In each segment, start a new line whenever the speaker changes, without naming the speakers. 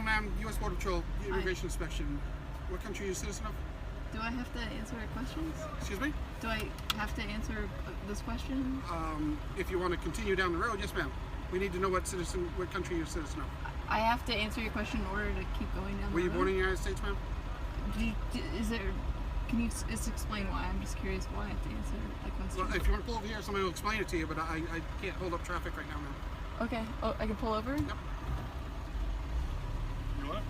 afternoon, ma'am. U.S. Border Patrol, Immigration Inspection. What country are you a citizen of?
Do I have to answer questions?
Excuse me?
Do I have to answer this question?
If you want to continue down the road, yes, ma'am. We need to know what country you're a citizen of.
I have to answer your question in order to keep going down the road?
Were you born in the United States, ma'am?
Can you just explain why? I'm just curious why I have to answer the question.
Well, if you want to pull over here, somebody will explain it to you, but I can't hold up traffic right now, ma'am.
Okay. Oh, I can pull over?
Yep. You what?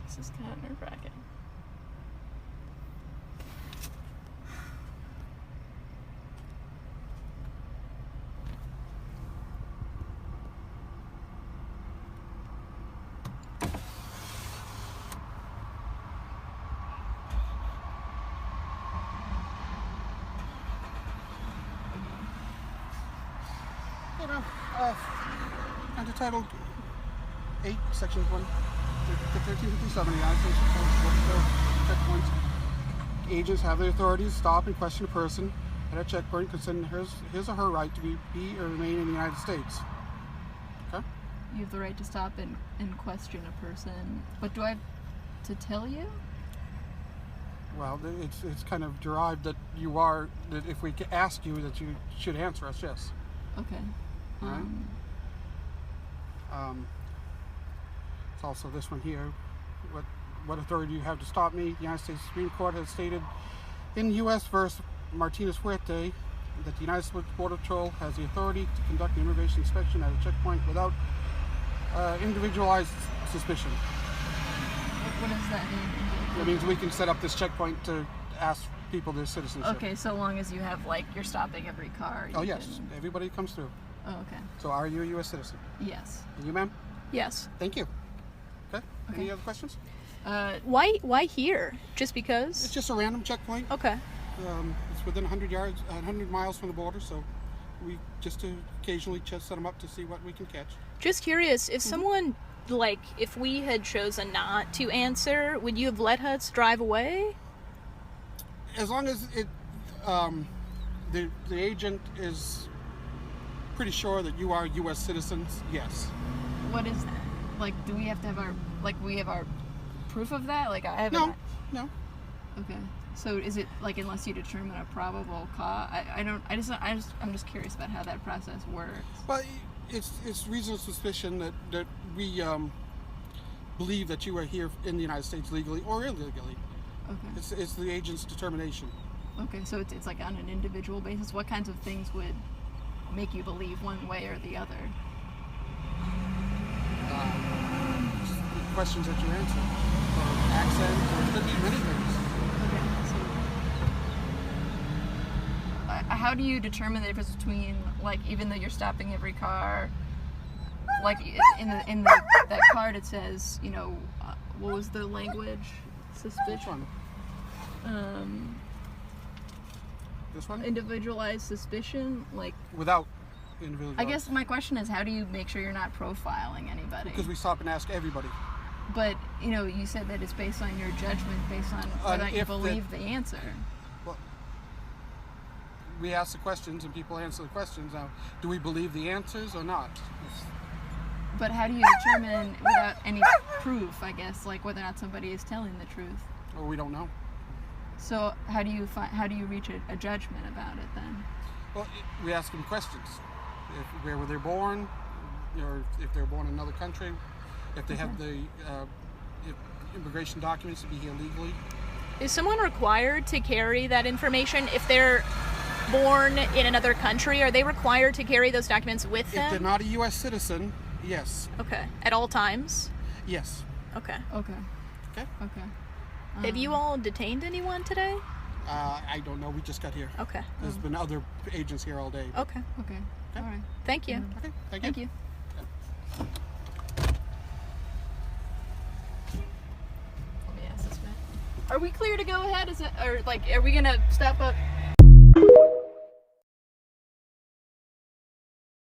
This is kind of nerve-wracking.
Hey, ma'am. Under Title 8, Section 1. The 1357 United States checkpoints. Agents have the authority to stop and question a person at a checkpoint concerning his or her right to be or remain in the United States. Okay?
You have the right to stop and question a person, but do I have to tell you?
Well, it's kind of derived that if we ask you that you should answer us, yes.
Okay.
All right. It's also this one here. What authority do you have to stop me? The United States Supreme Court has stated in U.S. versus Martinez-Huete that the United States Border Patrol has the authority to conduct an immigration inspection at a checkpoint without individualized suspicion.
What does that mean?
That means we can set up this checkpoint to ask people their citizenship.
Okay, so long as you have, you're stopping every car.
Oh, yes. Everybody comes through.
Oh, okay.
So are you a U.S. citizen?
Yes.
And you, ma'am?
Yes.
Thank you. Okay. Any other questions?
Why here? Just because?
It's just a random checkpoint.
Okay.
It's within 100 miles from the border, so we just to occasionally just set them up to see what we can catch.
Just curious, if someone, if we had chosen not to answer, would you have let us drive away?
As long as the agent is pretty sure that you are U.S. citizens, yes.
What is that? Do we have to have our proof of that? I haven't.
No.
Okay. So is it unless you determine a probable cause? I'm just curious about how that process works.
Well, it's reasonable suspicion that we believe that you are here in the United States legally or illegally.
Okay.
It's the agent's determination.
Okay, so it's on an individual basis. What kinds of things would make you believe one way or the other?
The questions that you answer, or accent, or it could be many things.
Okay, so how do you determine the difference between even though you're stopping every car, in that card it says what was the language? Suspicion.
This one?
Individualized suspicion,
without individualized.
I guess my question is, how do you make sure you're not profiling anybody?
Because we stop and ask everybody.
But you said that it's based on your judgment, based on whether you believe the answer.
Well, we ask the questions and people answer the questions. Now, do we believe the answers or not?
But how do you determine without any proof, I guess, whether or not somebody is telling the truth?
Well, we don't know.
So how do you reach a judgment about it then?
Well, we ask them questions. Where were they born, or if they're born in another country, if they have the immigration documents to be here legally.
Is someone required to carry that information if they're born in another country? Are they required to carry those documents with them?
If they're not a U.S. citizen, yes.
Okay. At all times?
Yes.
Okay.
Okay.
Have you all detained anyone today?
I don't know. We just got here.
Okay.
There's been other agents here all day.
Okay.
All right.
Thank you.
Okay.
Thank you. Let me ask this man. Are we clear to go ahead? Are we gonna stop up